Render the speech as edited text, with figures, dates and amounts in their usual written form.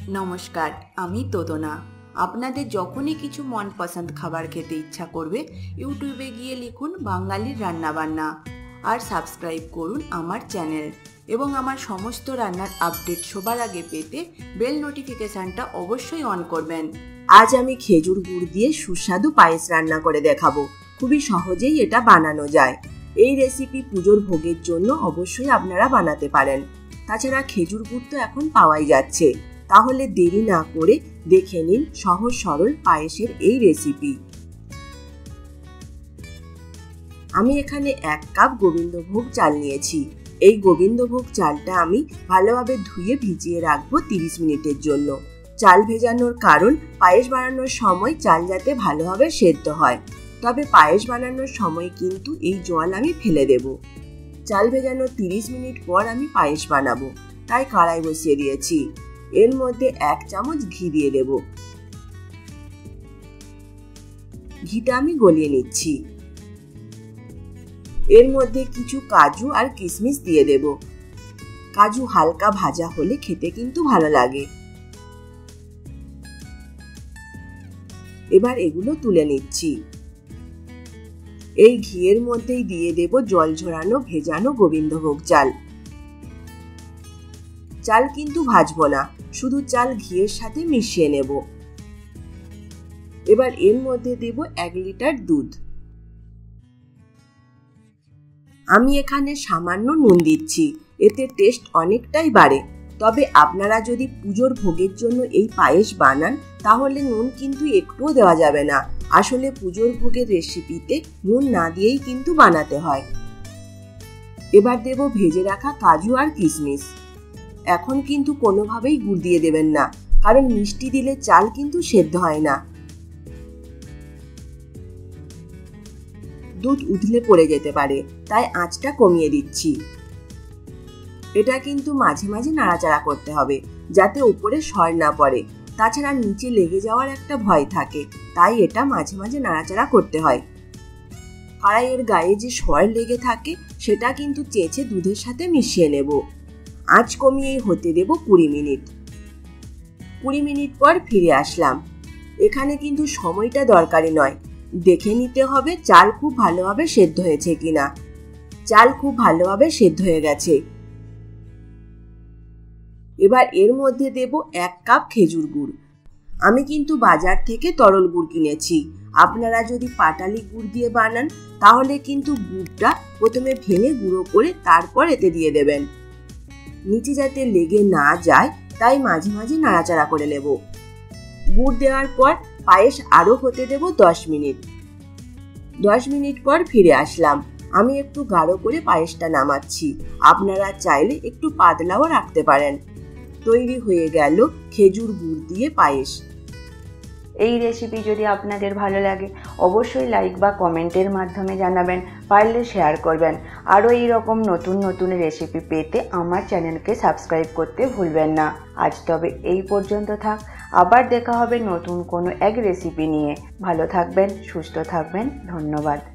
নমস্কার, আমি তোদনা। আপনাদের যখনই কিছু মনপসন্দ খাবার খেতে ইচ্ছা করবে, ইউটিউবে গিয়ে লিখুন বাঙালির রান্নাবান্না আর সাবস্ক্রাইব করুন আমার চ্যানেল। এবং আমার সমস্ত রান্নার আপডেট সবার আগে পেতে বেল নোটিফিকেশানটা অবশ্যই অন করবেন। আজ আমি খেজুর গুড় দিয়ে সুস্বাদু পায়েস রান্না করে দেখাবো। খুবই সহজেই এটা বানানো যায়। এই রেসিপি পুজোর ভোগের জন্য অবশ্যই আপনারা বানাতে পারেন। তাছাড়া খেজুর গুড় তো এখন পাওয়াই যাচ্ছে। তাহলে দেরি না করে দেখে নিন সহজ সরল পায়েসের এই রেসিপি। আমি এখানে 1 কাপ গোবিন্দভোগ চাল নিয়েছি। এই গোবিন্দভোগ চালটা আমি ভালোভাবে ধুয়ে ভিজিয়ে রাখবো 30 মিনিটের জন্য। চাল ভেজানোর কারণ পায়েস বানানোর সময় চাল যাতে ভালোভাবে সেদ্ধ হয়। তবে পায়েস বানানোর সময় কিন্তু এই জল আমি ফেলে দেব। চাল ভেজানোর 30 মিনিট পর আমি পায়েস বানাবো, তাই কড়াই বসিয়ে দিয়েছি। এর মধ্যে 1 চামচ ঘি দিয়ে দেব। ঘিটা আমি গলিয়ে নিচ্ছি। এর মধ্যে কিছু কাজু আর কিশমিশ দিয়ে দেব। কাজু হালকা ভাজা হলে খেতে কিন্তু ভালো লাগে। এবার এগুলো তুলে নিচ্ছি। এই ঘিয়ের মধ্যেই দিয়ে দেব জল ঝরানো ভেজানো গোবিন্দভোগ চাল। চাল কিন্তু ভাজবো না, শুধু চাল ঘিয়ের সাথে মিশিয়ে নেব। এবার এর মধ্যে দেব 1 লিটার দুধ। আমি এখানে সামান্য নুন দিচ্ছি, এতে টেস্ট অনেকটাই বাড়ে। তবে আপনারা যদি পুজোর ভোগের জন্য এই পায়েস বানান, তাহলে নুন কিন্তু একটুও দেওয়া যাবে না। আসলে পুজোর ভোগের রেসিপিতে নুন না দিয়েই কিন্তু বানাতে হয়। এবার দেব ভেজে রাখা কাজু আর কিশমিশ। এখন কিন্তু কোনোভাবেই গুড় দিয়ে দেবেন না, কারণ মিষ্টি দিলে চাল কিন্তু সেদ্ধ হয় না। দুধ উতলে পড়ে যেতে পারে, তাই আঁচটা কমিয়ে দিচ্ছি। এটা কিন্তু মাঝে মাঝে নাড়াচাড়া করতে হবে, যাতে উপরে সর না পড়ে। তাছাড়া নিচে লেগে যাওয়ার একটা ভয় থাকে, তাই এটা মাঝে মাঝে নাড়াচাড়া করতে হয়। কড়াইয়ের গায়ে যে সর লেগে থাকে, সেটা কিন্তু চেঁচে দুধের সাথে মিশিয়ে নেব। আঁচ কমিয়ে হতে দেব 20 মিনিট। 20 মিনিট পর ফিরে আসলাম। এখানে কিন্তু সময়টা দরকারি নয়, দেখে নিতে হবে চাল খুব ভালোভাবে সেদ্ধ হয়েছে কিনা। চাল খুব ভালোভাবে সেদ্ধ হয়ে গেছে। এবার এর মধ্যে দেব 1 কাপ খেজুর গুড়। আমি কিন্তু বাজার থেকে তরল গুড় কিনেছি। আপনারা যদি পাটালি গুড় দিয়ে বানান, তাহলে কিন্তু গুড়টা প্রথমে ভেঙে গুঁড়ো করে তারপর এতে দিয়ে দেবেন। নিচে যাতে লেগে না যায়, তাই মাঝে মাঝে নাড়াচাড়া করে নেব। গুড় দেওয়ার পর পায়েস আরও হতে দেব 10 মিনিট। 10 মিনিট পর ফিরে আসলাম। আমি একটু গাঢ় করে পায়েসটা নামাচ্ছি। আপনারা চাইলে একটু পাতলাও রাখতে পারেন। তৈরি হয়ে গেল খেজুর গুড় দিয়ে পায়েস। এই রেসিপি যদি আপনাদের ভালো লাগে, অবশ্যই লাইক বা কমেন্টের মাধ্যমে জানাবেন, পারলে শেয়ার করবেন। আরও এইরকম নতুন নতুন রেসিপি পেতে আমার চ্যানেলকে সাবস্ক্রাইব করতে ভুলবেন না। আজ তবে এই পর্যন্ত থাক। আবার দেখা হবে নতুন কোনো এক রেসিপি নিয়ে। ভালো থাকবেন, সুস্থ থাকবেন। ধন্যবাদ।